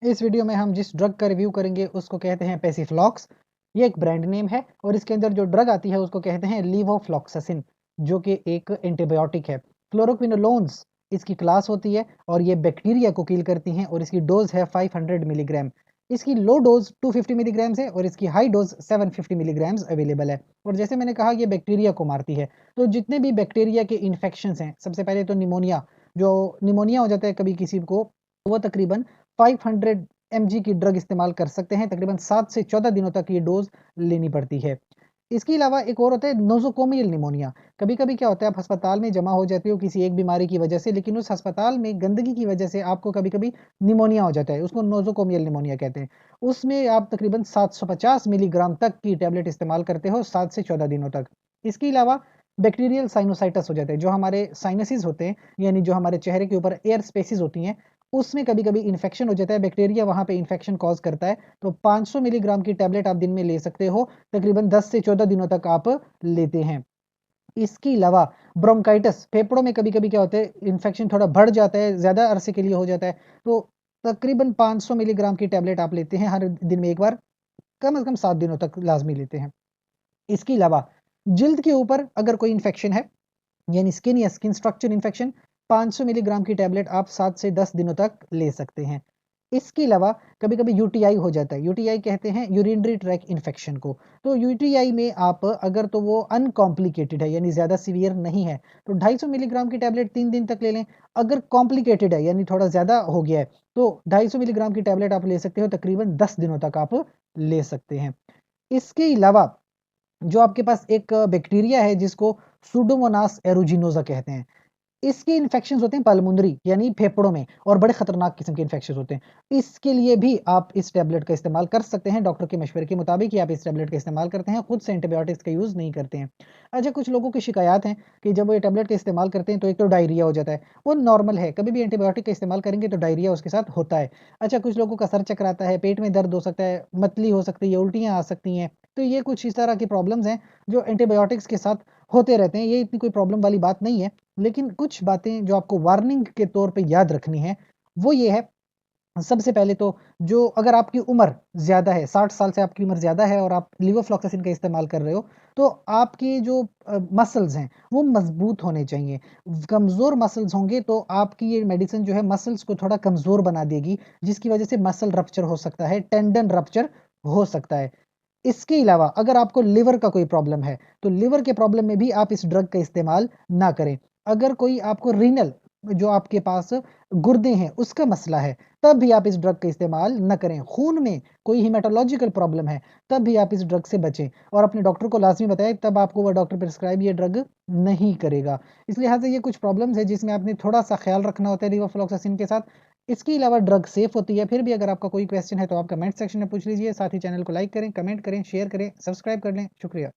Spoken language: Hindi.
इस वीडियो में हम जिस ड्रग का रिव्यू करेंगे उसको कहते हैं पेसिफ्लॉक्स। ये एक ब्रांड नेम है और इसके अंदर जो ड्रग आती है उसको कहते हैं लीवोफ्लॉक्सासिन, जो कि एक एंटीबायोटिक है। फ्लोरोक्विनोलोन्स इसकी क्लास होती है और ये बैक्टीरिया को किल करती हैं और इसकी डोज है 500 मिलीग्राम। इसकी लो डोज 250 मिलीग्राम्स है और इसकी हाई डोज 750 मिलीग्राम्स अवेलेबल है। और जैसे मैंने कहा ये बैक्टीरिया को मारती है, तो जितने भी बैक्टीरिया के इन्फेक्शंस हैं, सबसे पहले तो निमोनिया, जो निमोनिया हो जाता है कभी किसी को, वो तकरीबन 500 mg की ड्रग इस्तेमाल कर सकते हैं। तकरीबन 7 से 14 दिनों तक ये डोज लेनी पड़ती है। इसके अलावा एक और होता है नोज़ोकोमियल निमोनिया। कभी-कभी क्या होता है, आप अस्पताल में जमा हो जाते हो किसी एक बीमारी की वजह से, लेकिन उस अस्पताल में गंदगी की वजह से आपको कभी-कभी निमोनिया हो जाता है, उसको नोज़ोकोमियल निमोनिया कहते हैं। उसमें आप तकरीबन 750 मिलीग्राम तक की टैबलेट इस्तेमाल करते हो 7 से 14 दिनों तक। इसके अलावा बैक्टीरियल साइनोसाइटिस हो जाता है, जो हमारे साइनसेस होते हैं, यानी जो हमारे चेहरे के ऊपर एयर स्पेसेस होती हैं, उसमें कभी-कभी इन्फेक्शन हो जाता है, बैक्टीरिया वहाँ पे इन्फेक्शन कॉज़ करता है। तो 500 मिलीग्राम की टैबलेट आप दिन में ले सकते हो, तकरीबन 10 से 14 दिनों तक आप लेते हैं। इसके अलावा ब्रोंकाइटिस, फेफड़ों में कभी-कभी क्या होता है, इन्फेक्शन थोड़ा बढ़ जाता है, ज़्यादा अरसे के लिए हो जाता है, तो तकरीबन 500 मिलीग्राम की टैबलेट आप लेते हैं हर दिन में एक बार, कम से कम 7 दिनों तक लाज़मी लेते हैं। इसके अलावा जिल्द के ऊपर अगर कोई इन्फेक्शन है, यानी स्किन या स्किन स्ट्रक्चर इन्फेक्शन, 500 मिलीग्राम की टैबलेट आप 7 से 10 दिनों तक ले सकते हैं। इसके अलावा कभी-कभी यूटीआई हो जाता है, यूटीआई कहते हैं यूरिनरी ट्रैक इन्फेक्शन को। तो यूटीआई में आप अगर तो वो अनकॉम्प्लिकेटेड है, यानी ज़्यादा सीवियर नहीं है, तो 250 मिलीग्राम की टैबलेट 3 दिन तक ले लें। अगर कॉम्प्लिकेटेड है, यानी थोड़ा ज़्यादा हो गया है, तो 250 मिलीग्राम की टैबलेट आप ले सकते हो, तकरीबन 10 दिनों तक आप ले सकते हैं। इसके अलावा जो आपके पास एक बैक्टीरिया है जिसको सुडोमोनास एरुजिनोसा कहते हैं, इसके इन्फेक्शंस होते हैं पल्मोनरी, यानी फेफड़ों में, और बड़े खतरनाक किस्म के इन्फेक्शंस होते हैं। इसके लिए भी आप इस टैबलेट का इस्तेमाल कर सकते हैं, डॉक्टर के मशवरे के मुताबिक ही आप इस टैबलेट का इस्तेमाल करते हैं, खुद से एंटीबायोटिक्स का यूज़ नहीं करते हैं। अच्छा, कुछ लोगों की शिकायत है कि जब वो ये टैबलेट का इस्तेमाल करते हैं तो एक तो डायरिया हो जाता है, वो नॉर्मल है, कभी भी एंटीबायोटिक का इस्तेमाल करेंगे तो डायरिया उसके साथ होता है। अच्छा, कुछ लोगों का सर चकराता है, पेट में दर्द हो सकता है, मतली हो सकती है, उल्टियाँ आ सकती हैं, तो ये कुछ इस तरह की प्रॉब्लम्स हैं जो एंटीबायोटिक्स के साथ होते रहते हैं, ये इतनी कोई प्रॉब्लम वाली बात नहीं है। लेकिन कुछ बातें जो आपको वार्निंग के तौर पे याद रखनी है, वो ये है, सबसे पहले तो जो अगर आपकी उम्र ज़्यादा है, 60 साल से आपकी उम्र ज़्यादा है और आप लीवोफ्लॉक्सासिन का इस्तेमाल कर रहे हो, तो आपके जो मसल्स हैं, वो मज़बूत होने चाहिए। कमज़ोर मसल्स होंगे तो आपकी ये मेडिसिन जो है मसल्स को थोड़ा कमज़ोर बना देगी, जिसकी वजह से मसल रप्चर हो सकता है, टेंडन रप्चर हो सकता है। इसके अलावा अगर आपको लिवर का कोई प्रॉब्लम है, तो लिवर के प्रॉब्लम में भी आप इस ड्रग का इस्तेमाल ना करें। अगर कोई आपको रीनल, जो आपके पास गुर्दे हैं, उसका मसला है, तब भी आप इस ड्रग का इस्तेमाल ना करें। खून में कोई हेमाटोलॉजिकल प्रॉब्लम है, तब भी आप इस ड्रग से बचें और अपने डॉक्टर को लाज़मी बताएँ, तब आपको वो डॉक्टर प्रिस्क्राइब ये ड्रग नहीं करेगा। इस लिहाज़ से ये कुछ प्रॉब्लम्स है जिसमें आपने थोड़ा-सा ख़्याल रखना होता है लेवोफ्लॉक्सासिन के साथ। इसके अलावा ड्रग सेफ होती है। फिर भी अगर आपका कोई क्वेश्चन है तो आप कमेंट सेक्शन में पूछ लीजिए। साथ ही चैनल को लाइक करें, कमेंट करें, शेयर करें, सब्सक्राइब कर लें। शुक्रिया।